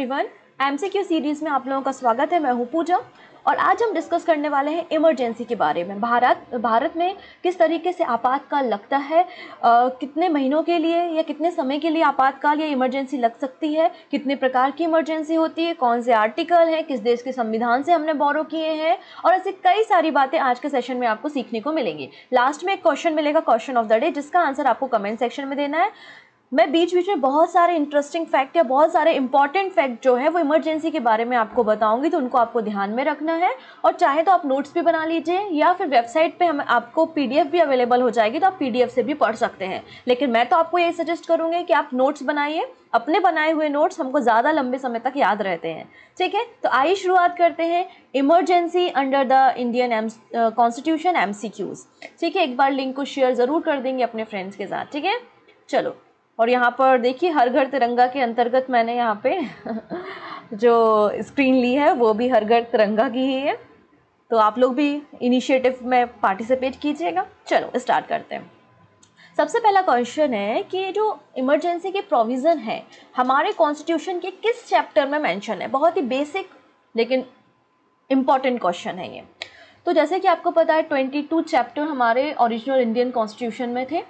Everyone, MCQ series में आप लोगों का स्वागत है। मैं हूं पूजा और आज हम डिस्कस करने वाले हैं इमरजेंसी के बारे में। भारत में किस तरीके से आपातकाल लगता है, कितने महीनों के लिए या कितने समय के लिए आपातकाल या इमरजेंसी लग सकती है, कितने प्रकार की इमरजेंसी होती है, कौन से आर्टिकल हैं, किस देश के संविधान से हमने बोरो किए हैं, और ऐसे कई सारी बातें आज के सेशन में आपको सीखने को मिलेंगी। लास्ट में एक क्वेश्चन मिलेगा, क्वेश्चन ऑफ द डे, जिसका आंसर आपको कमेंट सेक्शन में देना है। मैं बीच बीच में बहुत सारे इंटरेस्टिंग फैक्ट या बहुत सारे इंपॉर्टेंट फैक्ट जो है वो इमरजेंसी के बारे में आपको बताऊंगी, तो उनको आपको ध्यान में रखना है। और चाहे तो आप नोट्स भी बना लीजिए या फिर वेबसाइट पे हम आपको पीडीएफ भी अवेलेबल हो जाएगी, तो आप पीडीएफ से भी पढ़ सकते हैं। लेकिन मैं तो आपको ये सजेस्ट करूँगी कि आप नोट्स बनाइए। अपने बनाए हुए नोट्स हमको ज़्यादा लंबे समय तक याद रहते हैं। ठीक है, तो आइए शुरुआत करते हैं। Emergency under the Indian constitution MCQs। ठीक है, एक बार लिंक को शेयर ज़रूर कर देंगे अपने फ्रेंड्स के साथ। ठीक है, चलो। और यहाँ पर देखिए, हर घर तिरंगा के अंतर्गत मैंने यहाँ पे जो स्क्रीन ली है वो भी हर घर तिरंगा की ही है, तो आप लोग भी इनिशिएटिव में पार्टिसिपेट कीजिएगा। चलो स्टार्ट करते हैं। सबसे पहला क्वेश्चन है कि जो इमरजेंसी के प्रोविज़न है हमारे कॉन्स्टिट्यूशन के किस चैप्टर में मेंशन है। बहुत ही बेसिक लेकिन इम्पॉर्टेंट क्वेश्चन है ये। तो जैसे कि आपको पता है 22 चैप्टर हमारे ओरिजिनल इंडियन कॉन्स्टिट्यूशन में थे,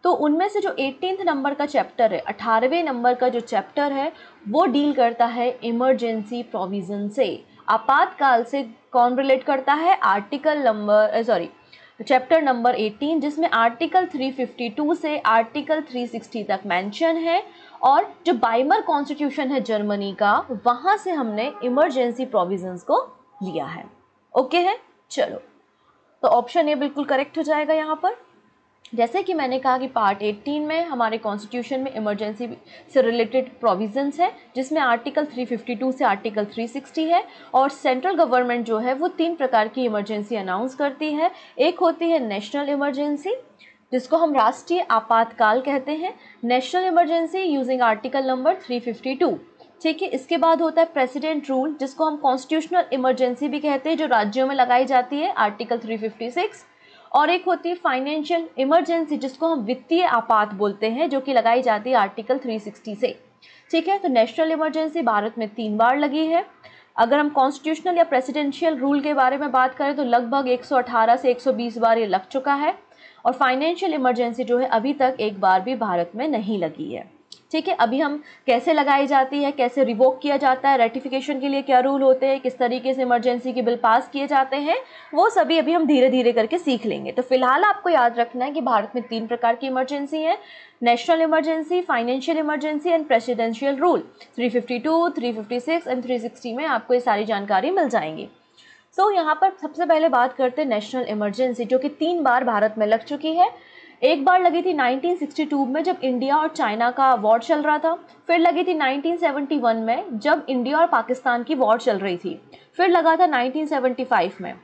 तो उनमें से जो 18th नंबर का चैप्टर है, 18वें नंबर का जो चैप्टर है वो डील करता है इमरजेंसी प्रोविज़न से। आपातकाल से कौन रिलेट करता है? चैप्टर नंबर 18, जिसमें आर्टिकल 352 से आर्टिकल 360 तक मेंशन है। और जो बाइमर कॉन्स्टिट्यूशन है जर्मनी का, वहाँ से हमने इमरजेंसी प्रोविजंस को लिया है। ओके है, चलो, तो ऑप्शन ए बिल्कुल करेक्ट हो जाएगा यहाँ पर। जैसे कि मैंने कहा कि पार्ट 18 में हमारे कॉन्स्टिट्यूशन में इमरजेंसी से रिलेटेड प्रोविजंस है, जिसमें आर्टिकल 352 से आर्टिकल 360 है। और सेंट्रल गवर्नमेंट जो है वो 3 प्रकार की इमरजेंसी अनाउंस करती है। एक होती है नेशनल इमरजेंसी, जिसको हम राष्ट्रीय आपातकाल कहते हैं, national emergency using article number 352। ठीक है, इसके बाद होता है प्रेसिडेंट रूल, जिसको हम कॉन्स्टिट्यूशनल इमरजेंसी भी कहते हैं, जो राज्यों में लगाई जाती है, आर्टिकल 356। और एक होती है फाइनेंशियल इमरजेंसी, जिसको हम वित्तीय आपात बोलते हैं, जो कि लगाई जाती है आर्टिकल 360 से। ठीक है, तो नेशनल इमरजेंसी भारत में 3 बार लगी है। अगर हम कॉन्स्टिट्यूशनल या प्रेसिडेंशियल रूल के बारे में बात करें तो लगभग 118 से 120 बार ये लग चुका है। और फाइनेंशियल इमरजेंसी जो है अभी तक एक बार भी भारत में नहीं लगी है। ठीक है, अभी हम कैसे लगाई जाती है, कैसे रिवोक किया जाता है, रेटिफिकेशन के लिए क्या रूल होते हैं, किस तरीके से इमरजेंसी के बिल पास किए जाते हैं, वो सभी अभी हम धीरे धीरे करके सीख लेंगे। तो फिलहाल आपको याद रखना है कि भारत में 3 प्रकार की इमरजेंसी है, national emergency, financial emergency and presidential rule. 352, 356 and 360 में आपको ये सारी जानकारी मिल जाएंगी। सो यहाँ पर सबसे पहले बात करते हैं नेशनल इमरजेंसी, जो कि 3 बार भारत में लग चुकी है। एक बार लगी थी 1962 में, जब इंडिया और चाइना का वॉर चल रहा था। फिर लगी थी 1971 में, जब इंडिया और पाकिस्तान की वॉर चल रही थी। फिर लगा था 1975 में।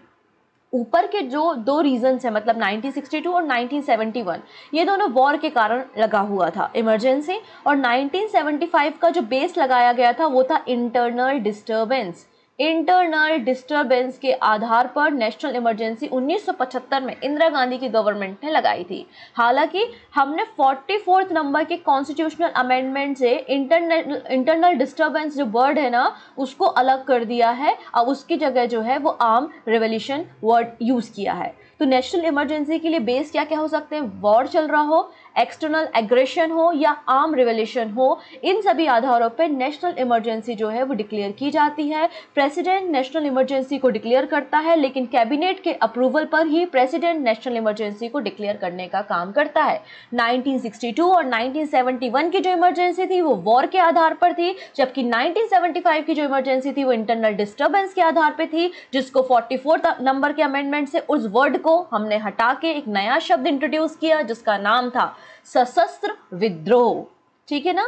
ऊपर के जो 2 रीजन्स हैं, मतलब 1962 और 1971, ये दोनों वॉर के कारण लगा हुआ था इमरजेंसी। और 1975 का जो बेस लगाया गया था वो था इंटरनल डिस्टर्बेंस। इंटरनल डिस्टर्बेंस के आधार पर नेशनल इमरजेंसी 1975 में इंदिरा गांधी की गवर्नमेंट ने लगाई थी। हालांकि हमने 44th नंबर के कॉन्स्टिट्यूशनल अमेंडमेंट से इंटरनल डिस्टर्बेंस जो वर्ड है ना, उसको अलग कर दिया है। अब उसकी जगह जो है वो आर्म रिवॉल्यूशन वर्ड यूज़ किया है। तो नेशनल इमरजेंसी के लिए बेस क्या क्या हो सकते हैं? वॉर चल रहा हो, एक्सटर्नल एग्रेशन हो या आर्म रिवॉल्यूशन हो, इन सभी आधारों पर नेशनल इमरजेंसी जो है वो डिक्लेयर की जाती है। प्रेसिडेंट नेशनल इमरजेंसी को डिक्लेयर करता है, लेकिन कैबिनेट के अप्रूवल पर ही प्रेसिडेंट नेशनल इमरजेंसी को डिक्लेयर करने का काम करता है। 1962 और 1971 की जो इमरजेंसी थी वो वॉर के आधार पर थी, जबकि 1975 की जो इमरजेंसी थी वो इंटरनल डिस्टर्बेंस के आधार पर थी, जिसको 44 नंबर के अमेंडमेंट से उस वर्ड को हमने हटा के एक नया शब्द इंट्रोड्यूस किया, जिसका नाम था सशस्त्र विद्रोह। ठीक है ना,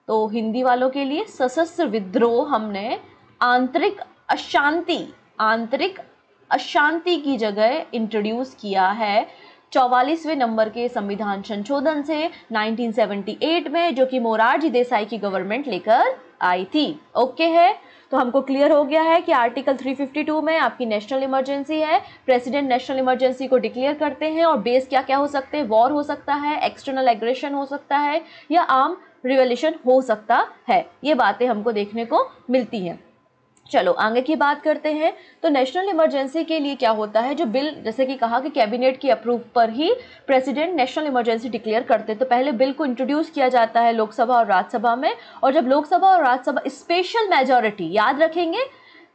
तो हिंदी वालों के लिए सशस्त्र विद्रोह हमने आंतरिक अशांति की जगह इंट्रोड्यूस किया है 44वें नंबर के संविधान संशोधन से 1978 में, जो कि मोरारजी देसाई की गवर्नमेंट लेकर आई थी। ओके है, तो हमको क्लियर हो गया है कि आर्टिकल 352 में आपकी नेशनल इमरजेंसी है, प्रेसिडेंट नेशनल इमरजेंसी को डिक्लेयर करते हैं। और बेस क्या क्या हो सकते हैं? वॉर हो सकता है, एक्सटर्नल एग्रेशन हो सकता है या आर्म रिवॉल्यूशन हो सकता है। ये बातें हमको देखने को मिलती हैं। चलो आगे की बात करते हैं। तो नेशनल इमरजेंसी के लिए क्या होता है, जो बिल जैसे कि कहा कि कैबिनेट की अप्रूव पर ही प्रेसिडेंट नेशनल इमरजेंसी डिक्लेयर करते हैं। तो पहले बिल को इंट्रोड्यूस किया जाता है लोकसभा और राज्यसभा में, और जब लोकसभा और राज्यसभा स्पेशल मेजॉरिटी, याद रखेंगे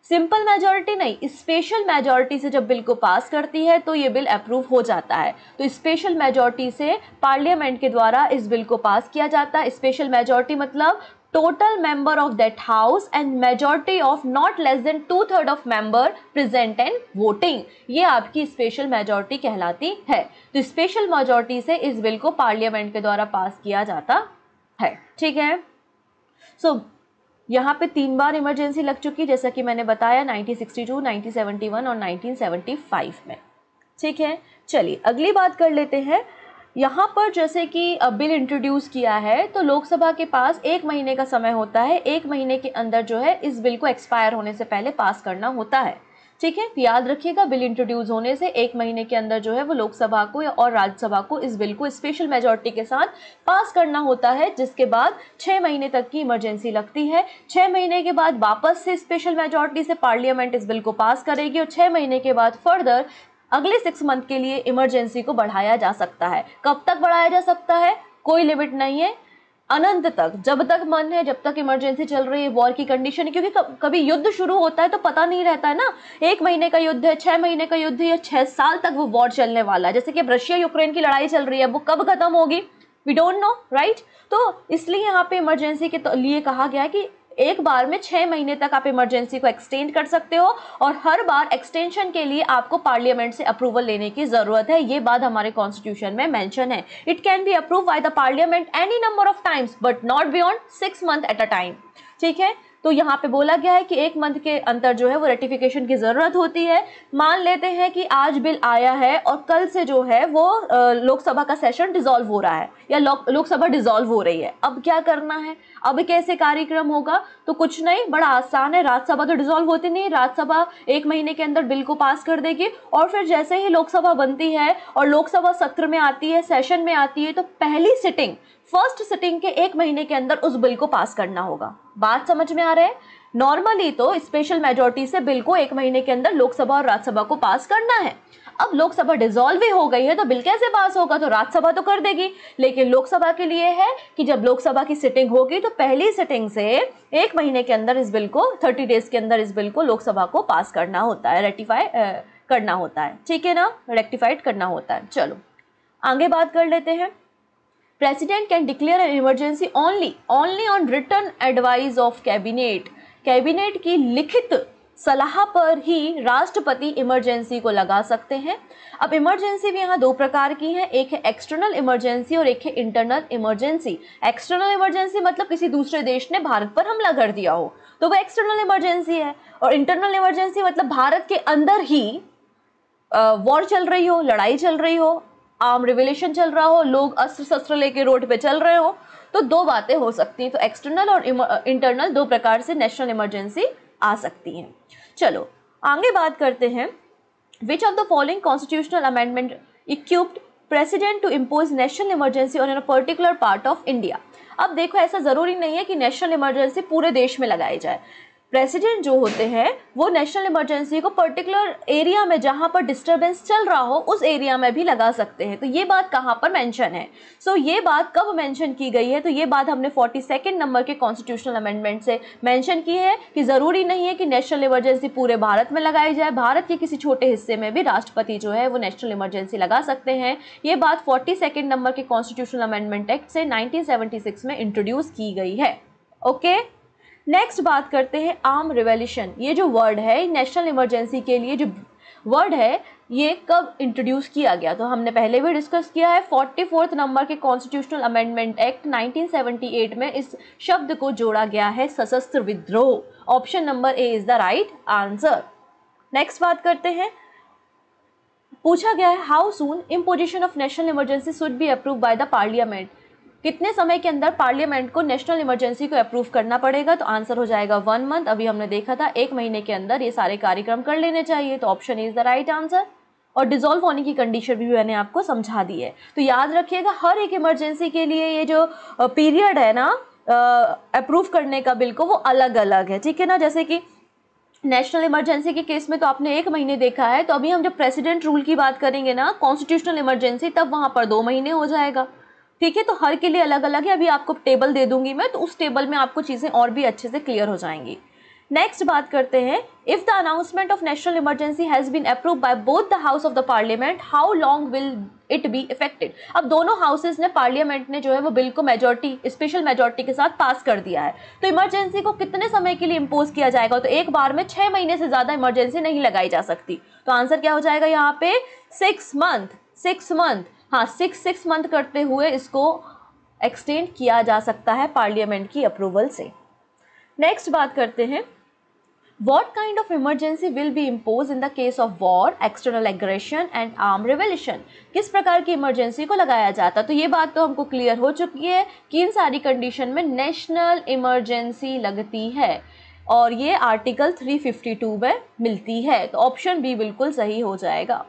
सिंपल मेजॉरिटी नहीं, स्पेशल मेजॉरिटी से जब बिल को पास करती है तो ये बिल अप्रूव हो जाता है। तो स्पेशल मेजॉरिटी से पार्लियामेंट के द्वारा इस बिल को पास किया जाता है। स्पेशल मेजॉरिटी मतलब total member of that house and majority of not less than 2/3 of member present and voting, ये आपकी स्पेशल मेजॉरिटी कहलाती है। तो स्पेशल मेजॉरिटी से इस बिल को पार्लियामेंट के द्वारा पास किया जाता है। ठीक है, सो यहाँ पे 3 बार इमरजेंसी लग चुकी, जैसा कि मैंने बताया 1962, 1971 और 1975 में। ठीक है, चलिए अगली बात कर लेते हैं। यहाँ पर जैसे कि बिल इंट्रोड्यूस किया है तो लोकसभा के पास 1 महीने का समय होता है। 1 महीने के अंदर जो है इस बिल को एक्सपायर होने से पहले पास करना होता है। ठीक है, याद रखिएगा बिल इंट्रोड्यूस होने से 1 महीने के अंदर जो है वो लोकसभा को और राज्यसभा को इस बिल को स्पेशल मेजॉरिटी के साथ पास करना होता है, जिसके बाद 6 महीने तक की इमरजेंसी लगती है। 6 महीने के बाद वापस से स्पेशल मेजॉरिटी से पार्लियामेंट इस बिल को पास करेगी और 6 महीने के बाद फर्दर अगले 6 मंथ के लिए इमरजेंसी को बढ़ाया जा सकता है। कब तक बढ़ाया जा सकता है, कोई लिमिट नहीं है, अनंत तक, जब तक मन है, जब तक इमरजेंसी चल रही है, वॉर की कंडीशन है। क्योंकि कभी युद्ध शुरू होता है तो पता नहीं रहता है ना, 1 महीने का युद्ध है, 6 महीने का युद्ध है या 6 साल तक वो वॉर चलने वाला है। जैसे कि अब रशिया यूक्रेन की लड़ाई चल रही है, वो कब खत्म होगी, वी डोंट नो, राइट। तो इसलिए यहाँ पे इमरजेंसी के लिए कहा गया है कि एक बार में 6 महीने तक आप इमरजेंसी को एक्सटेंड कर सकते हो और हर बार एक्सटेंशन के लिए आपको पार्लियामेंट से अप्रूवल लेने की जरूरत है। ये बात हमारे कॉन्स्टिट्यूशन में मेंशन है। It can be approve by the parliament any number of times but not beyond 6 month at a time. ठीक है, तो यहाँ पे बोला गया है कि 1 मंथ के अंतर जो है वो रेटिफिकेशन की जरूरत होती है। मान लेते हैं कि आज बिल आया है और कल से जो है वो लोकसभा का सेशन डिसॉल्व हो रहा है या लोकसभा डिसॉल्व हो रही है। अब क्या करना है, अब कैसे कार्यक्रम होगा, तो कुछ नहीं, बड़ा आसान है। राज्यसभा तो डिसॉल्व होती नहीं, राज्यसभा 1 महीने के अंदर बिल को पास कर देगी और फिर जैसे ही लोकसभा बनती है और लोकसभा सत्र में आती है, सेशन में आती है, तो पहली सिटिंग, फर्स्ट सिटिंग के 1 महीने के अंदर उस बिल को पास करना होगा। बात समझ में आ रहा है। नॉर्मली तो स्पेशल मेजॉरिटी से बिल को 1 महीने के अंदर लोकसभा और राज्यसभा को पास करना है। अब लोकसभा डिसॉल्व ही हो गई है तो बिल कैसे पास होगा, तो राज्यसभा तो कर देगी, लेकिन लोकसभा के लिए है कि जब लोकसभा की सिटिंग होगी तो पहली सिटिंग से 1 महीने के अंदर इस बिल को, 30 डेज के अंदर इस बिल को लोकसभा को पास करना होता है, रेटिफाई करना होता है। ठीक है ना, रेक्टिफाइड करना होता है। चलो आगे बात कर लेते हैं। President can declare an emergency only on written advice of cabinet। Cabinet की लिखित सलाह पर ही राष्ट्रपति इमरजेंसी को लगा सकते हैं। अब इमरजेंसी भी यहाँ 2 प्रकार की है, एक है एक्सटर्नल इमरजेंसी और एक है इंटरनल इमरजेंसी। एक्सटर्नल इमरजेंसी मतलब किसी दूसरे देश ने भारत पर हमला कर दिया हो तो वो एक्सटर्नल इमरजेंसी है, और इंटरनल इमरजेंसी मतलब भारत के अंदर ही वॉर चल रही हो, लड़ाई चल रही हो, आर्म रिवॉल्यूशन चल रहा हो, लोग अस्त्र शस्त्र लेके रोड पे चल रहे हो, तो 2 बातें हो सकती हैं। तो एक्सटर्नल और इंटरनल 2 प्रकार से नेशनल इमरजेंसी आ सकती हैं। चलो आगे बात करते हैं। Which of the following constitutional amendment equipped president to impose national emergency on a particular part of India. अब देखो, ऐसा जरूरी नहीं है कि नेशनल इमरजेंसी पूरे देश में लगाई जाए। प्रेसिडेंट जो होते हैं वो नेशनल इमरजेंसी को पर्टिकुलर एरिया में जहां पर डिस्टरबेंस चल रहा हो उस एरिया में भी लगा सकते हैं। तो ये बात कहां पर मेंशन है, सो ये बात कब मेंशन की गई है, तो ये बात हमने 42 नंबर के कॉन्स्टिट्यूशनल अमेंडमेंट से मेंशन की है कि जरूरी नहीं है कि नेशनल इमरजेंसी पूरे भारत में लगाई जाए, भारत के किसी छोटे हिस्से में भी राष्ट्रपति जो है वो नेशनल इमरजेंसी लगा सकते हैं। ये बात 42 नंबर के कॉन्स्टिट्यूशनल अमेंडमेंट एक्ट से 1976 में इंट्रोड्यूस की गई है। ओके, नेक्स्ट बात करते हैं आर्म रिवॉल्यूशन। ये जो वर्ड है नेशनल इमरजेंसी के लिए जो वर्ड है ये कब इंट्रोड्यूस किया गया, तो हमने पहले भी डिस्कस किया है। 44 नंबर के कॉन्स्टिट्यूशनल अमेंडमेंट एक्ट 1978 में इस शब्द को जोड़ा गया है, सशस्त्र विद्रोह। Option number A is the right answer. Next बात करते हैं, पूछा गया है how soon imposition of national emergency should be approve by the parliament. कितने समय के अंदर पार्लियामेंट को नेशनल इमरजेंसी को अप्रूव करना पड़ेगा, तो आंसर हो जाएगा 1 मंथ। अभी हमने देखा था 1 महीने के अंदर ये सारे कार्यक्रम कर लेने चाहिए, तो option is the right answer. और डिसॉल्व होने की कंडीशन भी मैंने आपको समझा दी है। तो याद रखिएगा हर एक इमरजेंसी के लिए ये जो पीरियड है ना अप्रूव करने का बिल को, वो अलग अलग है, ठीक है ना। जैसे कि नेशनल इमरजेंसी के केस में तो आपने 1 महीने देखा है, तो अभी हम जब प्रेसिडेंट रूल की बात करेंगे ना, कॉन्स्टिट्यूशनल इमरजेंसी, तब वहां पर 2 महीने हो जाएगा, ठीक है। तो हर के लिए अलग अलग है। अभी आपको टेबल दे दूंगी मैं, तो उस टेबल में आपको चीजें और भी अच्छे से क्लियर हो जाएंगी। नेक्स्ट बात करते हैं, if the announcement of national emergency has been approved by both the house of the parliament, how long will it be effected. अब दोनों हाउसेस ने, पार्लियामेंट ने जो है वो बिल को मेजॉरिटी, स्पेशल मेजॉरिटी के साथ पास कर दिया है। तो इमरजेंसी को कितने समय के लिए इम्पोज किया जाएगा, तो एक बार में 6 महीने से ज्यादा इमरजेंसी नहीं लगाई जा सकती। तो आंसर क्या हो जाएगा यहाँ पे, 6 मंथ, 6 मंथ, हाँ 6 मंथ करते हुए इसको एक्सटेंड किया जा सकता है पार्लियामेंट की अप्रूवल से। नेक्स्ट बात करते हैं, What kind of emergency will be imposed in the case of war, external aggression and armed revolution? किस प्रकार की इमरजेंसी को लगाया जाता है? तो ये बात तो हमको क्लियर हो चुकी है कि इन सारी कंडीशन में नेशनल इमरजेंसी लगती है और ये आर्टिकल 352 में मिलती है। तो ऑप्शन बी बिल्कुल सही हो जाएगा।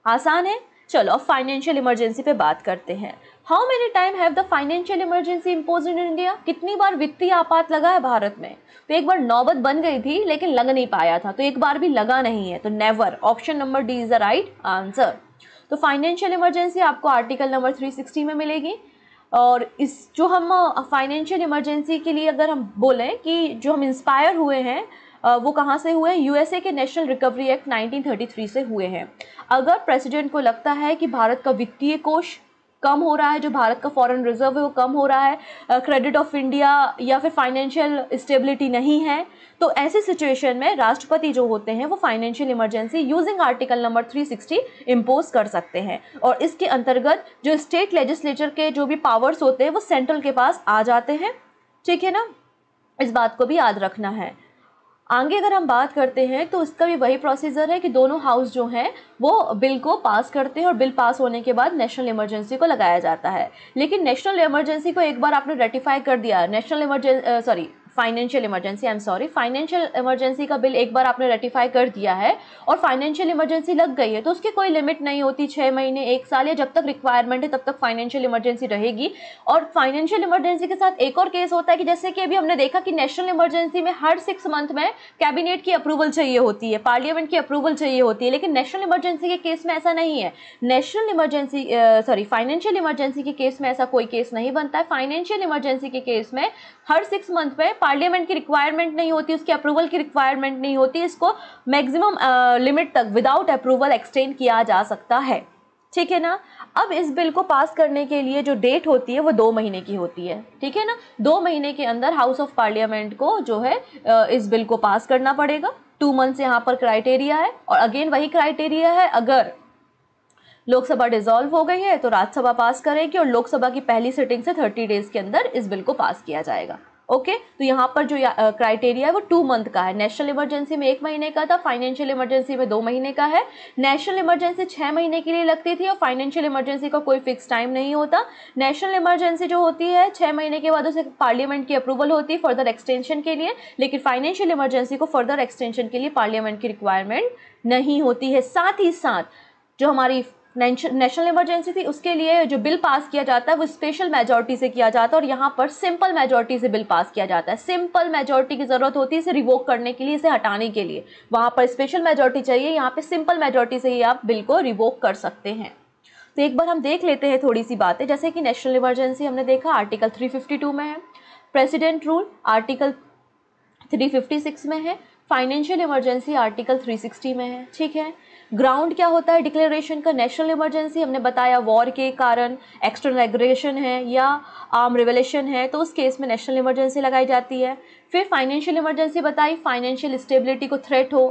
आसान है। चलो अब फाइनेंशियल इमरजेंसी पे बात करते हैं। How many time have the financial emergency impose in India? कितनी बार वित्तीय आपात लगा है भारत में? तो एक बार नौबत बन गई थी लेकिन लग नहीं पाया था, तो एक बार भी लगा नहीं है, तो never. Option number D is the right answer. तो फाइनेंशियल इमरजेंसी आपको आर्टिकल नंबर 360 में मिलेगी। और इस जो हम फाइनेंशियल इमरजेंसी के लिए अगर हम बोलें कि जो हम इंस्पायर हुए हैं वो कहाँ से हुए हैं? यूएसए के नेशनल रिकवरी एक्ट 1933 से हुए हैं। अगर प्रेसिडेंट को लगता है कि भारत का वित्तीय कोष कम हो रहा है, जो भारत का फॉरेन रिजर्व है वो कम हो रहा है, क्रेडिट ऑफ इंडिया या फिर फाइनेंशियल स्टेबिलिटी नहीं है, तो ऐसी सिचुएशन में राष्ट्रपति जो होते हैं वो financial emergency using article number 360 impose कर सकते हैं। और इसके अंतर्गत जो स्टेट लेजिस्लेचर के जो भी पावर्स होते हैं वो सेंट्रल के पास आ जाते हैं, ठीक है ना। इस बात को भी याद रखना है। आगे अगर हम बात करते हैं तो इसका भी वही प्रोसीजर है कि दोनों हाउस जो हैं वो बिल को पास करते हैं और बिल पास होने के बाद नेशनल इमरजेंसी को लगाया जाता है। लेकिन नेशनल इमरजेंसी को एक बार आपने रेटिफाई कर दिया, national financial emergency, I am sorry, financial emergency का बिल एक बार आपने रेटिफाई कर दिया है और फाइनेंशियल इमरजेंसी लग गई है, तो उसकी कोई लिमिट नहीं होती, 6 महीने, 1 साल, या जब तक रिक्वायरमेंट है तब तक फाइनेंशियल इमरजेंसी रहेगी। और फाइनेंशियल इमरजेंसी के साथ एक और केस होता है कि जैसे कि अभी हमने देखा कि नेशनल इमरजेंसी में हर 6 मंथ में कैबिनेट की अप्रूवल चाहिए होती है, पार्लियामेंट की अप्रूवल चाहिए होती है, लेकिन नेशनल इमरजेंसी के केस में ऐसा नहीं है। फाइनेंशियल इमरजेंसी के केस में ऐसा कोई केस नहीं बनता है। फाइनेंशियल इमरजेंसी के केस में हर 6 मंथ में पार्लियामेंट की रिक्वायरमेंट नहीं होती, उसकी अप्रूवल की रिक्वायरमेंट नहीं होती, इसको मैक्सिमम लिमिट तक विदाउट अप्रूवल एक्सटेंड किया जा सकता है, ठीक है ना। अब इस बिल को पास करने के लिए जो डेट होती है वो 2 महीने की होती है, ठीक है ना। 2 महीने के अंदर हाउस ऑफ पार्लियामेंट को जो है इस बिल को पास करना पड़ेगा। 2 मंथ्स यहाँ पर क्राइटेरिया है और अगेन वही क्राइटेरिया है, अगर लोकसभा डिसॉल्व हो गई है तो राज्यसभा पास करेगी और लोकसभा की पहली सिटिंग से 30 डेज के अंदर इस बिल को पास किया जाएगा। ओके, तो यहाँ पर जो क्राइटेरिया है वो 2 मंथ का है। नेशनल इमरजेंसी में 1 महीने का था, फाइनेंशियल इमरजेंसी में 2 महीने का है। नेशनल इमरजेंसी 6 महीने के लिए लगती थी और फाइनेंशियल इमरजेंसी का कोई फिक्स टाइम नहीं होता। नेशनल इमरजेंसी जो होती है 6 महीने के बाद उसे पार्लियामेंट की अप्रूवल होती है फर्दर एक्सटेंशन के लिए, लेकिन फाइनेंशियल इमरजेंसी को फर्दर एक्सटेंशन के लिए पार्लियामेंट की रिक्वायरमेंट नहीं होती है। साथ ही साथ जो हमारी नेशनल इमरजेंसी थी उसके लिए जो बिल पास किया जाता है वो स्पेशल मेजॉरिटी से किया जाता है और यहाँ पर सिंपल मेजॉरिटी से बिल पास किया जाता है। सिंपल मेजॉरिटी की जरूरत होती है इसे रिवोक करने के लिए, इसे हटाने के लिए। वहाँ पर स्पेशल मेजॉरिटी चाहिए, यहाँ पे सिंपल मेजॉरिटी से ही आप बिल को रिवोक कर सकते हैं। तो एक बार हम देख लेते हैं थोड़ी सी बातें, जैसे कि नेशनल इमरजेंसी हमने देखा आर्टिकल 352 में है, प्रेसिडेंट रूल आर्टिकल 356 में है, फाइनेंशियल इमरजेंसी आर्टिकल 360 में है, ठीक है। ग्राउंड क्या होता है डिक्लेरेशन का? नेशनल इमरजेंसी हमने बताया वॉर के कारण, एक्सटर्नल एग्रेशन है या आर्म रिवोल्यूशन है, तो उस केस में नेशनल इमरजेंसी लगाई जाती है। फिर फाइनेंशियल इमरजेंसी बताई, फाइनेंशियल स्टेबिलिटी को थ्रेट हो,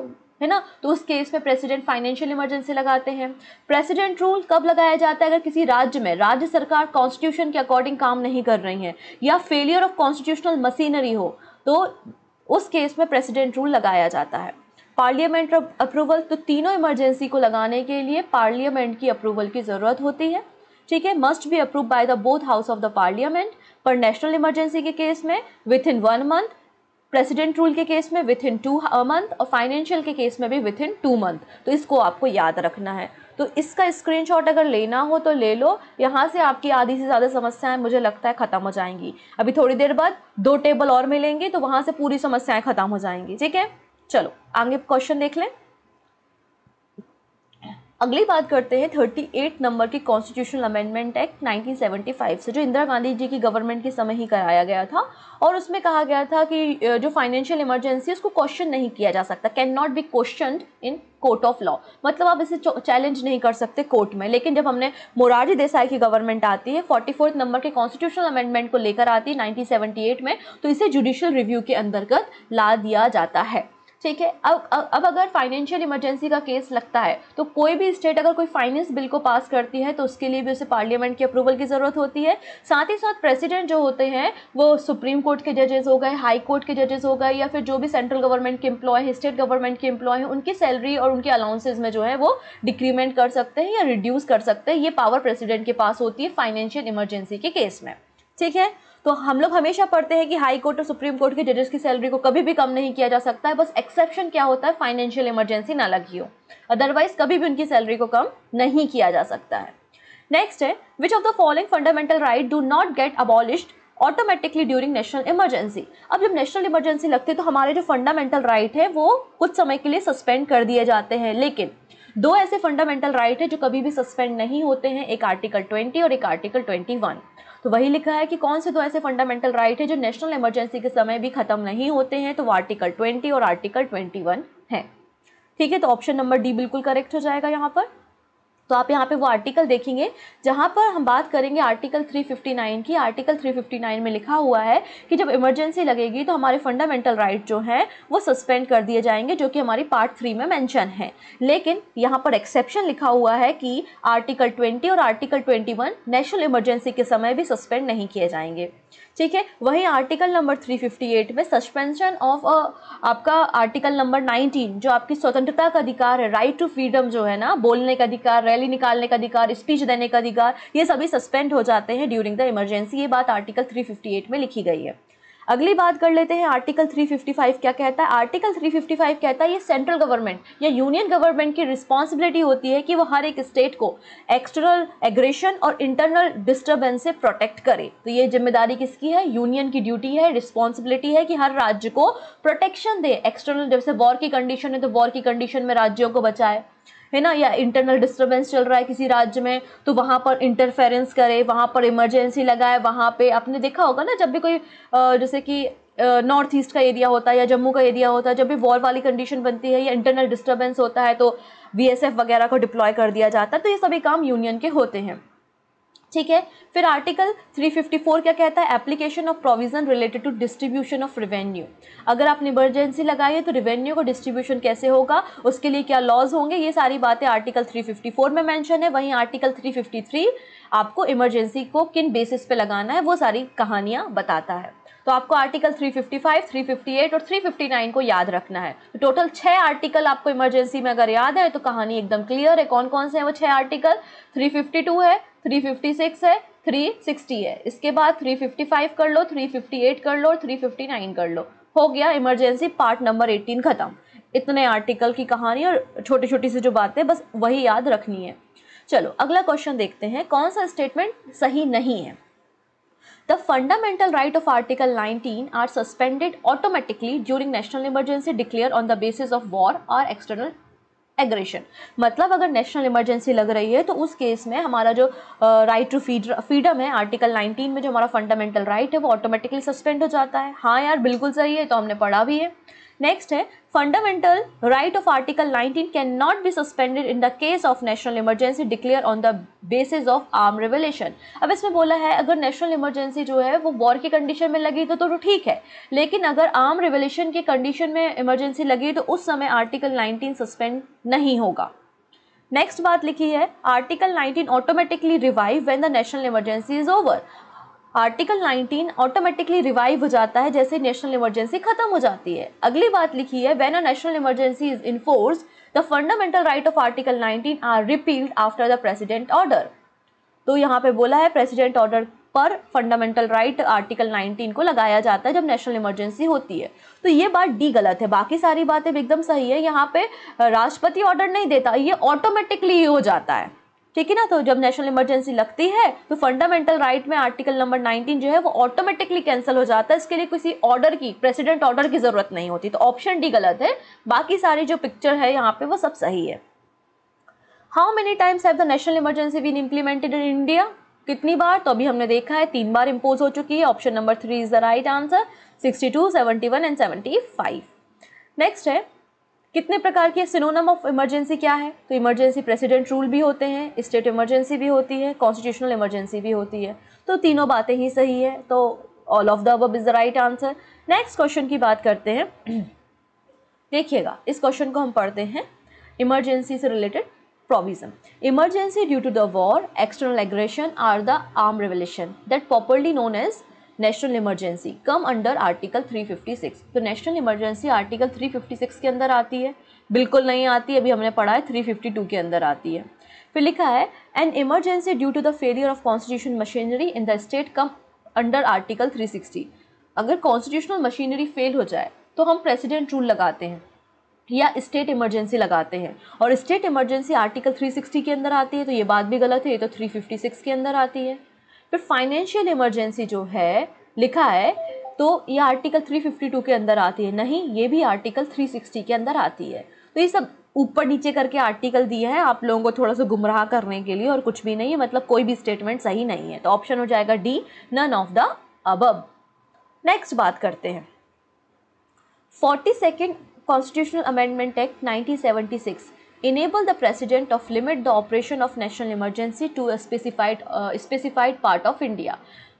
है ना, तो उस केस में प्रेसिडेंट फाइनेंशियल इमरजेंसी लगाते हैं। प्रेसिडेंट रूल कब लगाया जाता है? अगर किसी राज्य में राज्य सरकार कॉन्स्टिट्यूशन के अकॉर्डिंग काम नहीं कर रही है या फेलियर ऑफ कॉन्स्टिट्यूशनल मशीनरी हो, तो उस केस में प्रेसिडेंट रूल लगाया जाता है। पार्लियामेंट अप्रूवल, तो तीनों इमरजेंसी को लगाने के लिए पार्लियामेंट की अप्रूवल की जरूरत होती है, ठीक है। Must be approve by the both house of the parliament. पर नेशनल इमरजेंसी के केस में with in 1 month president rule के केस में विथ इन 2 मंथ और फाइनेंशियल के केस में भी विथ इन 2 मंथ। तो इसको आपको याद रखना है। तो इसका स्क्रीनशॉट अगर लेना हो तो ले लो। यहाँ से आपकी आधी से ज़्यादा समस्याएं मुझे लगता है ख़त्म हो जाएंगी। अभी थोड़ी देर बाद 2 टेबल और मिलेंगे तो वहाँ से पूरी समस्याएं ख़त्म हो जाएंगी। ठीक है, चलो आगे क्वेश्चन देख लें। अगली बात करते हैं 38 नंबर की कॉन्स्टिट्यूशनल अमेंडमेंट एक्ट 1975 से, जो इंदिरा गांधी जी की गवर्नमेंट के समय ही कराया गया था। और उसमें कहा गया था कि जो फाइनेंशियल इमरजेंसी उसको क्वेश्चन नहीं किया जा सकता, can not be questioned in court of law, मतलब आप इसे चैलेंज नहीं कर सकते कोर्ट में। लेकिन जब हमने मोरारजी देसाई की गवर्नमेंट आती है, 44 नंबर के कॉन्स्टिट्यूशनल अमेंडमेंट को लेकर आती है 1978 में, तो इसे जुडिशियल रिव्यू के अंतर्गत ला दिया जाता है। ठीक है, अब अगर फाइनेंशियल इमरजेंसी का केस लगता है तो कोई भी स्टेट अगर कोई फाइनेंस बिल को पास करती है तो उसके लिए भी उसे पार्लियामेंट की अप्रूवल की ज़रूरत होती है। साथ ही साथ प्रेसिडेंट जो होते हैं वो सुप्रीम कोर्ट के जजेस हो गए, हाई कोर्ट के जजेस हो गए, या फिर जो भी सेंट्रल गवर्नमेंट के एम्प्लॉय है, स्टेट गवर्नमेंट के एम्प्लॉय हैं, उनकी सैलरी और उनके अलाउंसेज में जो है वो डिक्रीमेंट कर सकते हैं या रिड्यूस कर सकते हैं। ये पावर प्रेसिडेंट के पास होती है फाइनेंशियल इमरजेंसी के केस में। ठीक है, तो हम लोग हमेशा पढ़ते हैं कि हाई कोर्ट और सुप्रीम कोर्ट के जजेस की सैलरी को कभी भी कम नहीं किया जा सकता है। बस एक्सेप्शन क्या होता है, फाइनेंशियल इमरजेंसी ना लगी हो, अदरवाइज कभी भी उनकी सैलरी को कम नहीं किया जा सकता है। नेक्स्ट है, विच of the following fundamental right do not gate abolished automatically during national emergency. अब जब नेशनल इमरजेंसी लगती है तो हमारे जो फंडामेंटल राइट है वो कुछ समय के लिए सस्पेंड कर दिए जाते हैं, लेकिन 2 ऐसे फंडामेंटल राइट है जो कभी भी सस्पेंड नहीं होते हैं, एक आर्टिकल 20 और एक आर्टिकल 21। तो वही लिखा है कि कौन से 2 ऐसे फंडामेंटल राइट है जो नेशनल इमरजेंसी के समय भी खत्म नहीं होते हैं, तो वो आर्टिकल 20 और आर्टिकल 21 है। ठीक है, तो ऑप्शन नंबर डी बिल्कुल करेक्ट हो जाएगा यहाँ पर। तो आप यहाँ पे वो आर्टिकल देखेंगे जहाँ पर हम बात करेंगे आर्टिकल 359 की। आर्टिकल 359 में लिखा हुआ है कि जब इमरजेंसी लगेगी तो हमारे फंडामेंटल राइट जो हैं वो सस्पेंड कर दिए जाएंगे, जो कि हमारी पार्ट 3 में मेंशन है। लेकिन यहाँ पर एक्सेप्शन लिखा हुआ है कि आर्टिकल 20 और आर्टिकल 21 नेशनल इमरजेंसी के समय भी सस्पेंड नहीं किए जाएंगे। ठीक है, वहीं आर्टिकल नंबर 358 में सस्पेंशन ऑफ आपका आर्टिकल नंबर 19 जो आपकी स्वतंत्रता का अधिकार है, राइट टू फ्रीडम जो है ना, बोलने का अधिकार, रैली निकालने का अधिकार, स्पीच देने का अधिकार, ये सभी सस्पेंड हो जाते हैं ड्यूरिंग द इमरजेंसी। ये बात आर्टिकल 358 में लिखी गई है। अगली बात कर लेते हैं, आर्टिकल 355 क्या कहता है। आर्टिकल 355 कहता है ये सेंट्रल गवर्नमेंट या यूनियन गवर्नमेंट की रिस्पॉन्सिबिलिटी होती है कि वो हर एक स्टेट को एक्सटर्नल एग्रेशन और इंटरनल डिस्टर्बेंस से प्रोटेक्ट करे। तो ये जिम्मेदारी किसकी है, यूनियन की ड्यूटी है, रिस्पॉन्सिबिलिटी है कि हर राज्य को प्रोटेक्शन दे। एक्सटर्नल, जैसे वॉर की कंडीशन है तो वॉर की कंडीशन में राज्यों को बचाए, है ना, या इंटरनल डिस्टर्बेंस चल रहा है किसी राज्य में तो वहाँ पर इंटरफेरेंस करे, वहाँ पर इमरजेंसी लगाए। वहाँ पे आपने देखा होगा ना, जब भी कोई जैसे कि नॉर्थ ईस्ट का एरिया होता है या जम्मू का एरिया होता है, जब भी वॉर वाली कंडीशन बनती है या इंटरनल डिस्टर्बेंस होता है तो BSF वगैरह को डिप्लॉय कर दिया जाता है। तो ये सभी काम यूनियन के होते हैं। ठीक है, फिर आर्टिकल 354 क्या कहता है, application of provision related to distribution of revenue. अगर आपने इमरजेंसी लगाई है तो रेवेन्यू को डिस्ट्रीब्यूशन कैसे होगा, उसके लिए क्या लॉज होंगे, ये सारी बातें आर्टिकल 354 में मेंशन है। वहीं आर्टिकल 353 आपको इमरजेंसी को किन बेसिस पे लगाना है वो सारी कहानियां बताता है। तो आपको आर्टिकल 355, 358 और 359 को याद रखना है। तो टोटल 6 आर्टिकल आपको इमरजेंसी में अगर याद है तो कहानी एकदम क्लियर है। कौन कौन से हैं वो 6 आर्टिकल, 352 है, 356 है, 360 है, इसके बाद 355 कर लो, 358 कर लो और 359 कर लो, हो गया इमरजेंसी पार्ट नंबर 18 खत्म। इतने आर्टिकल की कहानी और छोटी छोटी सी जो बातें बस वही याद रखनी है। चलो अगला क्वेश्चन देखते हैं, कौन सा स्टेटमेंट सही नहीं है। The fundamental right of Article 19 are suspended automatically during national emergency declared on the basis of war or external aggression। मतलब अगर नेशनल इमरजेंसी लग रही है तो उस केस में हमारा जो राइट टू फ्रीडम है आर्टिकल 19 में, जो हमारा फंडामेंटल राइट है वो ऑटोमेटिकली सस्पेंड हो जाता है। हाँ यार बिल्कुल सही है, तो हमने पढ़ा भी है। नेक्स्ट है, fundamental right of article 19 can not be suspended in the case of national emergency declare on the basis of arm revolution. अब इसमें बोला है अगर नेशनल इमरजेंसी जो है वो वॉर की कंडीशन में लगी तो ठीक है, लेकिन अगर आर्म रिवोल्यूशन की कंडीशन में इमरजेंसी लगी तो उस समय आर्टिकल 19 सस्पेंड नहीं होगा। नेक्स्ट बात लिखी है, article 19 automatically revive when the national emergency is over. Article 19 automatically revive हो जाता है जैसे नेशनल इमरजेंसी खत्म हो जाती है। अगली बात लिखी है, when a national emergency is enforced the fundamental right of article 19 are repealed after the president order. तो यहाँ पे बोला है प्रेसिडेंट ऑर्डर पर फंडामेंटल राइट आर्टिकल 19 को लगाया जाता है जब नेशनल इमरजेंसी होती है। तो ये बात डी गलत है, बाकी सारी बातें एकदम सही है। यहाँ पे राष्ट्रपति ऑर्डर नहीं देता, ये ऑटोमेटिकली ही हो जाता है, ठीक है ना। तो जब नेशनल इमरजेंसी लगती है तो फंडामेंटल राइट में आर्टिकल नंबर 19 जो है वो ऑटोमेटिकली कैंसिल हो जाता है, इसके लिए किसी ऑर्डर की, प्रेसिडेंट ऑर्डर की जरूरत नहीं होती। तो ऑप्शन डी गलत है, बाकी सारी जो पिक्चर है यहाँ पे वो सब सही है। How many times have the national emergency been implemented in India, कितनी बार? तो अभी हमने देखा है 3 बार इम्पोज हो चुकी है। Option number 3 is the right answer, 62, 71 and 75। Next है, कितने प्रकार की सिनोनिम ऑफ इमरजेंसी क्या है? तो इमरजेंसी प्रेसिडेंट रूल भी होते हैं, स्टेट इमरजेंसी भी होती है, कॉन्स्टिट्यूशनल इमरजेंसी भी होती है। तो तीनों बातें ही सही है, तो all of the above is the right answer. Next question की बात करते हैं। देखिएगा, इस क्वेश्चन को हम पढ़ते हैं, इमरजेंसी से related provision. Emergency due to the war, external aggression are the armed revolution that popularly known as national emergency come under article 356. तो national emergency article 356 के अंदर आती है? बिल्कुल नहीं आती, अभी हमने पढ़ा है 352 के अंदर आती है। फिर लिखा है an emergency due to the failure of constitutional machinery in the state come under article 360. अगर constitutional machinery fail हो जाए तो हम president rule लगाते हैं या स्टेट इमरजेंसी लगाते हैं, और स्टेट इमरजेंसी आर्टिकल 360 के अंदर आती है, तो ये बात भी गलत है, ये तो 356 के अंदर आती है। फिर फाइनेंशियल इमरजेंसी जो है लिखा है तो ये आर्टिकल 352 के अंदर आती है, नहीं, ये भी आर्टिकल 360 के अंदर आती है। तो ये सब ऊपर नीचे करके आर्टिकल दिए हैं आप लोगों को थोड़ा सा गुमराह करने के लिए, और कुछ भी नहीं है, मतलब कोई भी स्टेटमेंट सही नहीं है। तो ऑप्शन हो जाएगा D, none of the above. Next बात करते हैं, 42nd Constitutional Amendment Act 1976 enable the President of limit the operation of national emergency to a specified part of India.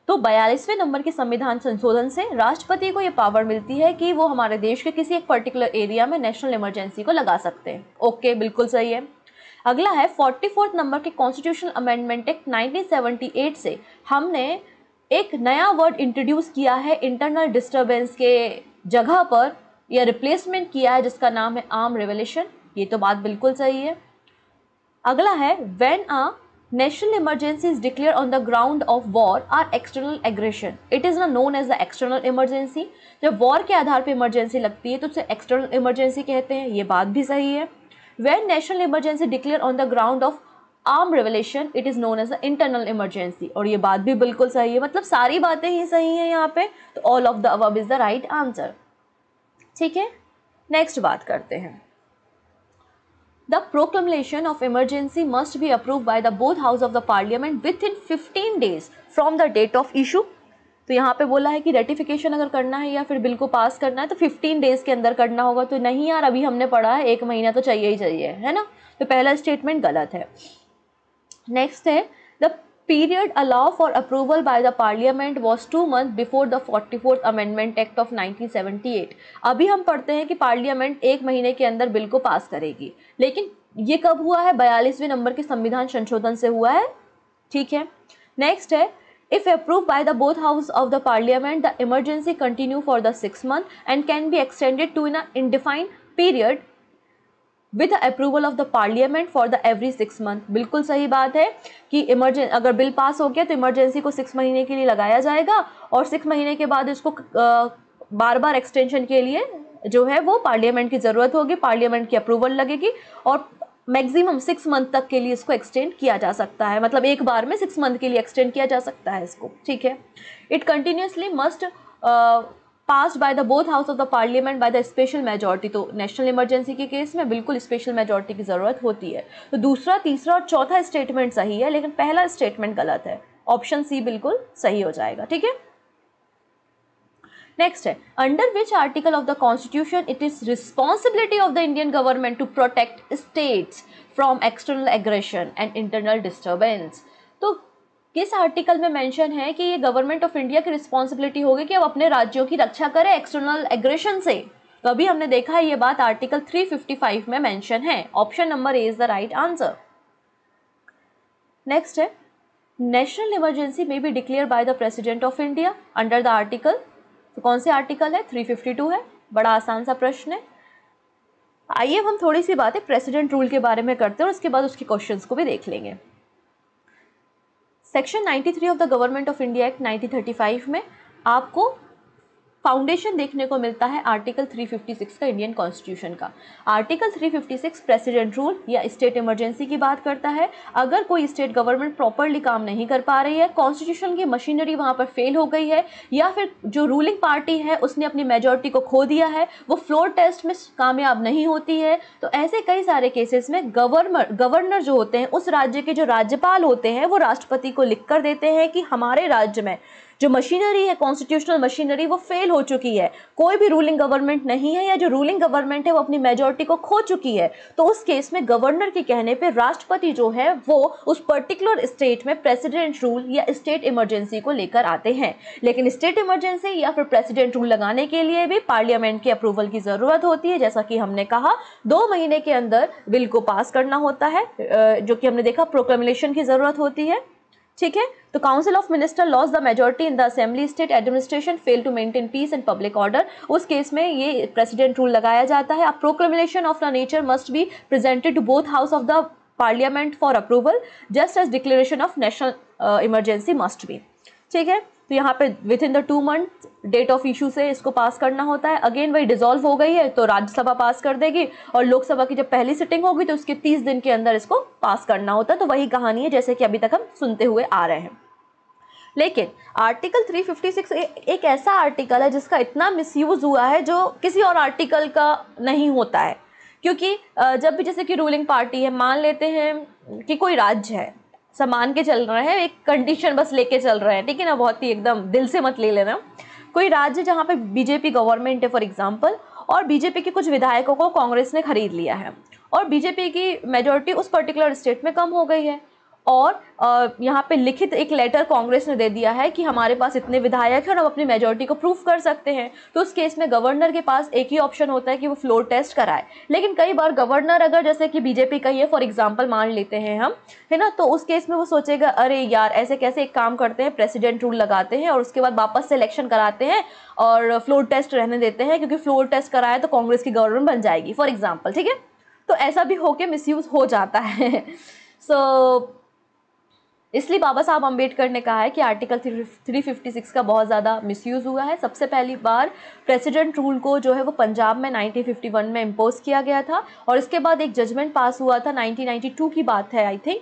तो 42वें नंबर के संविधान संशोधन से राष्ट्रपति को ये पावर मिलती है कि वो हमारे देश के किसी एक पर्टिकुलर एरिया में नेशनल इमरजेंसी को लगा सकते हैं। ओके, बिल्कुल सही है। अगला है 44th नंबर के कॉन्स्टिट्यूशनल अमेंडमेंट एक्ट 1978 से हमने एक नया वर्ड इंट्रोड्यूस किया है इंटरनल डिस्टर्बेंस के जगह पर, या रिप्लेसमेंट किया है, जिसका नाम है आर्म रेवोल्यूशन। ये तो बात बिल्कुल सही है। अगला है when a national emergency is declare on the ground of war or external aggression it is known as the external emergency. जब वॉर के आधार पर इमरजेंसी लगती है तो उसे एक्सटर्नल इमरजेंसी कहते हैं, ये बात भी सही है। When national emergency declare on the ground of arm revolution it is known as the internal emergency, और ये बात भी बिल्कुल सही है। मतलब सारी बातें ही सही हैं यहाँ पे, तो all of the above is the right answer. ठीक है, नेक्स्ट बात करते हैं। The proclamation of emergency must be approve by the both house of the parliament within 15 days from the date of issue. तो यहाँ पे बोला है कि रेटिफिकेशन अगर करना है या फिर बिल को पास करना है तो 15 days के अंदर करना होगा। तो नहीं यार, अभी हमने पढ़ा है 1 महीना तो चाहिए ही चाहिए, है ना। तो पहला स्टेटमेंट गलत है। नेक्स्ट है the period allowed for approval by the parliament was 2 months before the 44th amendment act of 1978। अभी हम पढ़ते हैं कि पार्लियामेंट 1 महीने के अंदर बिल को पास करेगी, लेकिन ये कब हुआ है? 42वें नंबर के संविधान संशोधन से हुआ है। ठीक है, नेक्स्ट है if approved by the both house of the parliament the emergency continue for the 6 months and can be extended to an indefined period with the approval of the parliament for the every 6 months। बिल्कुल सही बात है कि अगर bill pass हो गया तो emergency को 6 महीने के लिए लगाया जाएगा, और 6 महीने के बाद इसको बार बार एक्सटेंशन के लिए जो है वो पार्लियामेंट की ज़रूरत होगी, पार्लियामेंट की अप्रूवल लगेगी, और मैक्सिमम 6 months तक के लिए इसको एक्सटेंड किया जा सकता है। मतलब एक बार में 6 months के लिए एक्सटेंड किया जा सकता है इसको। ठीक है, it continuously must passed by the both house of the parliament by the special majority. तो नेशनल इमरजेंसी के केस में बिल्कुल स्पेशल मेजॉरिटी की ज़रूरत होती है। तो दूसरा, तीसरा और चौथा स्टेटमेंट सही है, लेकिन पहला स्टेटमेंट गलत है। ऑप्शन सी बिल्कुल सही हो जाएगा। ठीक है, नेक्स्ट है under which article of the constitution it is responsibility of the Indian government to protect states from external aggression and internal disturbance. तो किस आर्टिकल में मेंशन है कि ये गवर्नमेंट ऑफ इंडिया की रिस्पॉन्सिबिलिटी होगी कि अब अपने राज्यों की रक्षा करें एक्सटर्नल एग्रेशन से? तो अभी हमने देखा है ये बात आर्टिकल 355 में मेंशन है। Option number A is the right answer. Next है नेशनल इमरजेंसी में be declare by the president of India under the article. तो कौन से आर्टिकल है? 352 है। बड़ा आसान सा प्रश्न है। आइए हम थोड़ी सी बातें प्रेसिडेंट रूल के बारे में करते हैं और उसके बाद उसके क्वेश्चंस को भी देख लेंगे। Section 93 of the government of India act 1935 में आपको फाउंडेशन देखने को मिलता है आर्टिकल 356 का इंडियन कॉन्स्टिट्यूशन का। आर्टिकल 356 प्रेसिडेंट रूल या स्टेट इमरजेंसी की बात करता है। अगर कोई स्टेट गवर्नमेंट प्रॉपरली काम नहीं कर पा रही है, कॉन्स्टिट्यूशन की मशीनरी वहाँ पर फेल हो गई है, या फिर जो रूलिंग पार्टी है उसने अपनी मेजॉरिटी को खो दिया है, वो फ्लोर टेस्ट में कामयाब नहीं होती है, तो ऐसे कई सारे केसेस में गवर्नर जो होते हैं उस राज्य के जो राज्यपाल होते हैं वो राष्ट्रपति को लिख कर देते हैं कि हमारे राज्य में जो मशीनरी है, कॉन्स्टिट्यूशनल मशीनरी, वो फेल हो चुकी है, कोई भी रूलिंग गवर्नमेंट नहीं है, या जो रूलिंग गवर्नमेंट है वो अपनी मेजॉरिटी को खो चुकी है। तो उस केस में गवर्नर के कहने पे राष्ट्रपति जो है वो उस पर्टिकुलर स्टेट में प्रेसिडेंट रूल या स्टेट इमरजेंसी को लेकर आते हैं। लेकिन स्टेट इमरजेंसी या फिर प्रेसिडेंट रूल लगाने के लिए भी पार्लियामेंट के अप्रूवल की जरूरत होती है। जैसा कि हमने कहा 2 महीने के अंदर बिल को पास करना होता है, जो कि हमने देखा प्रोक्लेमेशन की जरूरत होती है। ठीक है, तो council of minister loss the majority in the assembly, state administration fail to maintain peace and public order, उस केस में ये प्रेसिडेंट रूल लगाया जाता है। A proclamation of the nature must be presented to both house of the parliament for approval just as declaration of national emergency must be. ठीक है, तो यहाँ पे within the 2 month date of issue से इसको पास करना होता है। अगेन वही डिसॉल्व हो गई है तो राज्यसभा पास कर देगी, और लोकसभा की जब पहली सिटिंग होगी तो उसके 30 दिन के अंदर इसको पास करना होता है। तो वही कहानी है जैसे कि अभी तक हम सुनते हुए आ रहे हैं। लेकिन आर्टिकल 356 एक ऐसा आर्टिकल है जिसका इतना मिसयूज हुआ है जो किसी और आर्टिकल का नहीं होता है। क्योंकि जब भी जैसे कि रूलिंग पार्टी है, मान लेते हैं कि कोई राज्य है, सब मान के चल रहे हैं, एक कंडीशन बस लेके चल रहे हैं, ठीक है ना, बहुत ही एकदम दिल से मत ले लेना। कोई राज्य जहाँ पे बीजेपी गवर्नमेंट है फॉर एग्जांपल, और बीजेपी के कुछ विधायकों को कांग्रेस ने खरीद लिया है, और बीजेपी की मेजॉरिटी उस पर्टिकुलर स्टेट में कम हो गई है, और यहाँ पे लिखित एक लेटर कांग्रेस ने दे दिया है कि हमारे पास इतने विधायक हैं और हम अपनी मेजॉरिटी को प्रूफ कर सकते हैं। तो उस केस में गवर्नर के पास एक ही ऑप्शन होता है कि वो फ्लोर टेस्ट कराए। लेकिन कई बार गवर्नर अगर जैसे कि बीजेपी का ही है फॉर एग्जांपल मान लेते हैं हम, है ना, तो उस केस में वो सोचेगा अरे यार ऐसे कैसे, एक काम करते हैं प्रेसिडेंट रूल लगाते हैं और उसके बाद वापस से इलेक्शन कराते हैं और फ्लोर टेस्ट रहने देते हैं, क्योंकि फ्लोर टेस्ट कराए तो कांग्रेस की गवर्नमेंट बन जाएगी फॉर एग्जाम्पल। ठीक है, तो ऐसा भी होके मिसयूज हो जाता है। सो इसलिए बाबा साहब अम्बेडकर ने कहा है कि आर्टिकल 356 का बहुत ज़्यादा मिसयूज़ हुआ है। सबसे पहली बार प्रेसिडेंट रूल को जो है वो पंजाब में 1951 में इम्पोज किया गया था, और इसके बाद एक जजमेंट पास हुआ था 1992 की बात है I think,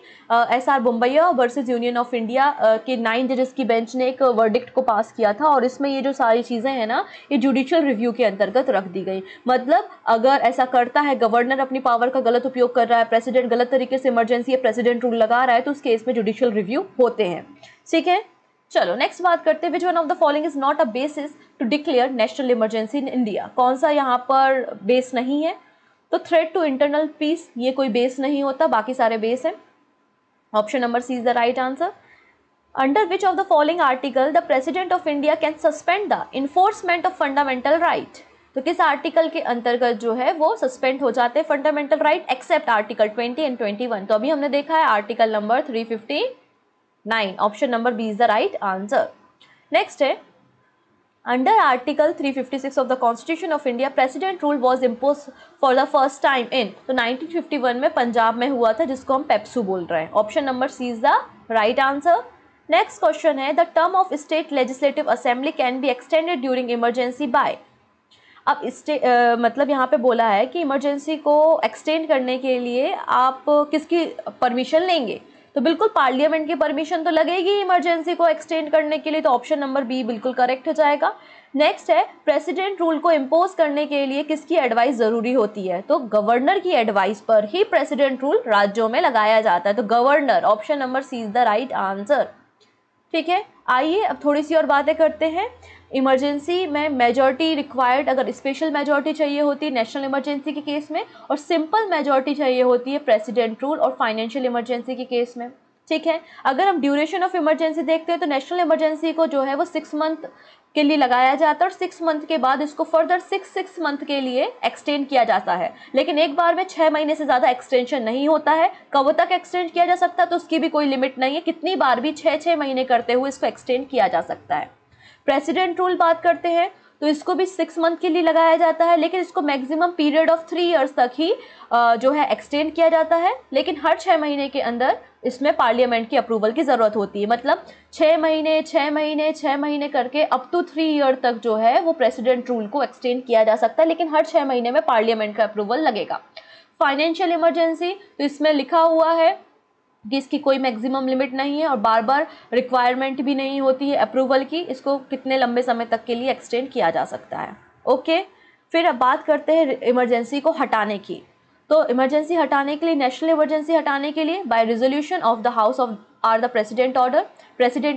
SR Bommai versus union of India के 9 जजेस की बेंच ने एक वर्डिक्ट को पास किया था, और इसमें ये जो सारी चीज़ें हैं ना ये जुडिशियल रिव्यू के अंतर्गत रख दी गई। मतलब अगर ऐसा करता है, गवर्नर अपनी पावर का गलत उपयोग कर रहा है, प्रेसिडेंट गलत तरीके से इमरजेंसी या प्रेसिडेंट रूल लगा रहा है, तो उस केस में जुडिशियल रिव्यू होते हैं। ठीक है, चलो नेक्स्ट बात करते हैं। Which one of the following is not a basis to declare national emergency in India? कौन सा यहाँ पर बेस नहीं है? तो थ्रेट टू इंटरनल पीस, ये कोई बेस नहीं होता, बाकी सारे बेस हैं। Option number C is the right answer. Under which of the following article the president of India can suspend the enforcement of fundamental right? तो किस आर्टिकल के अंतर्गत जो है वो सस्पेंड हो जाते हैं fundamental right, except article 20 and 21? तो अभी हमने देखा है article number 359, option number B is the right answer. Next है, under article 356 of the constitution of India president rule was impose for the first time in, तो 1951 में पंजाब में हुआ था, जिसको हम पेप्सू बोल रहे हैं। Option number C is the right answer. Next question है, the term of state legislative assembly can be extended during emergency by? अब मतलब यहाँ पे बोला है कि इमरजेंसी को एक्सटेंड करने के लिए आप किसकी परमिशन लेंगे? तो बिल्कुल पार्लियामेंट की परमिशन तो लगेगी इमरजेंसी को एक्सटेंड करने के लिए, तो ऑप्शन नंबर बी बिल्कुल करेक्ट हो जाएगा। नेक्स्ट है, प्रेसिडेंट रूल को इम्पोज करने के लिए किसकी एडवाइस ज़रूरी होती है? तो गवर्नर की एडवाइस पर ही प्रेसिडेंट रूल राज्यों में लगाया जाता है, तो governor, option number C is the right answer. ठीक है, आइए अब थोड़ी सी और बातें करते हैं। इमरजेंसी में मेजॉरिटी रिक्वायर्ड, अगर स्पेशल मेजॉरिटी चाहिए होती है नेशनल इमरजेंसी के केस में, और सिंपल मेजॉरिटी चाहिए होती है प्रेसिडेंट रूल और फाइनेंशियल इमरजेंसी के केस में। ठीक है, अगर हम ड्यूरेशन ऑफ इमरजेंसी देखते हैं तो नेशनल इमरजेंसी को जो है वो 6 मंथ के लिए लगाया जाता है, और 6 मंथ के बाद इसको फर्दर 6 मंथ के लिए एक्सटेंड किया जाता है। लेकिन एक बार में 6 महीने से ज़्यादा एक्सटेंशन नहीं होता है। कब तक एक्सटेंड किया जा सकता है तो उसकी भी कोई लिमिट नहीं है, कितनी बार भी 6 महीने करते हुए इसको एक्सटेंड किया जा सकता है। प्रेसिडेंट रूल बात करते हैं तो इसको भी 6 मंथ के लिए लगाया जाता है, लेकिन इसको मैक्सिमम पीरियड ऑफ 3 इयर्स तक ही जो है एक्सटेंड किया जाता है, लेकिन हर 6 महीने के अंदर इसमें पार्लियामेंट की अप्रूवल की ज़रूरत होती है। मतलब 6 महीने करके अप टू 3 ईयर तक जो है वो प्रेसिडेंट रूल को एक्सटेंड किया जा सकता है, लेकिन हर 6 महीने में पार्लियामेंट का अप्रूवल लगेगा। फाइनेंशियल इमरजेंसी, तो इसमें लिखा हुआ है कि इसकी कोई मैक्सिमम लिमिट नहीं है और बार बार रिक्वायरमेंट भी नहीं होती है अप्रूवल की, इसको कितने लंबे समय तक के लिए एक्सटेंड किया जा सकता है। ओके, फिर अब बात करते हैं इमरजेंसी को हटाने की। तो इमरजेंसी हटाने के लिए, नेशनल इमरजेंसी हटाने के लिए by resolution of the house of or the president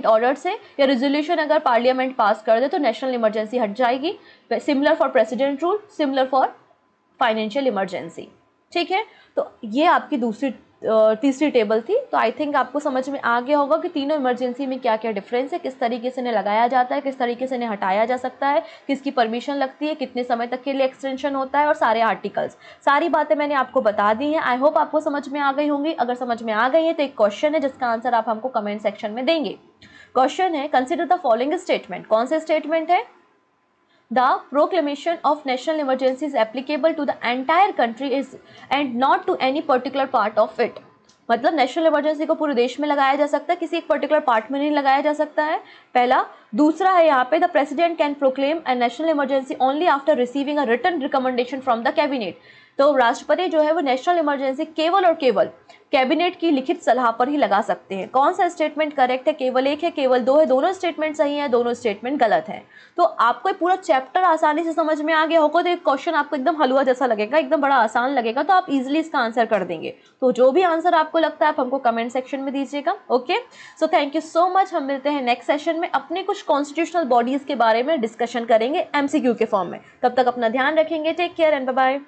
order से या रिजोल्यूशन अगर पार्लियामेंट पास कर दे तो नेशनल इमरजेंसी हट जाएगी। Similar for president rule, similar for financial emergency. ठीक है, तो ये आपकी तीसरी टेबल थी। तो आई थिंक आपको समझ में आ गया होगा कि तीनों इमरजेंसी में क्या क्या डिफरेंस है, किस तरीके से इन्हें लगाया जाता है, किस तरीके से इन्हें हटाया जा सकता है, किसकी परमिशन लगती है, कितने समय तक के लिए एक्सटेंशन होता है और सारे आर्टिकल्स, सारी बातें मैंने आपको बता दी हैं। आई होप आपको समझ में आ गई होंगी। अगर समझ में आ गई है तो एक क्वेश्चन है जिसका आंसर आप हमको कमेंट सेक्शन में देंगे। क्वेश्चन है, कंसिडर द फॉलोइंग स्टेटमेंट। कौन से स्टेटमेंट है? The proclamation of national emergency is applicable to the entire country is and not to any particular part of it। मतलब नेशनल इमरजेंसी को पूरे देश में लगाया जा सकता है, किसी एक पर्टिकुलर पार्ट में नहीं लगाया जा सकता है, पहला। दूसरा है यहाँ पे, the president can proclaim a national emergency only after receiving a written recommendation from the cabinet. तो राष्ट्रपति जो है वो नेशनल इमरजेंसी केवल और केवल कैबिनेट की लिखित सलाह पर ही लगा सकते हैं। कौन सा स्टेटमेंट करेक्ट है? केवल एक है, केवल दो है, दोनों स्टेटमेंट सही है, दोनों स्टेटमेंट गलत है। तो आपको पूरा चैप्टर आसानी से समझ में आ गया होगा तो एक क्वेश्चन आपको एकदम हलवा जैसा लगेगा, एकदम बड़ा आसान लगेगा, तो आप इजीली इसका आंसर कर देंगे। तो जो भी आंसर आपको लगता है आप हमको कमेंट सेक्शन में दीजिएगा। Okay, so thank you so much. हम मिलते हैं नेक्स्ट सेशन में, अपने कुछ कॉन्स्टिट्यूशनल बॉडीज के बारे में डिस्कशन करेंगे MCQ के फॉर्म में। तब तक अपना ध्यान रखेंगे। Take care and bye bye.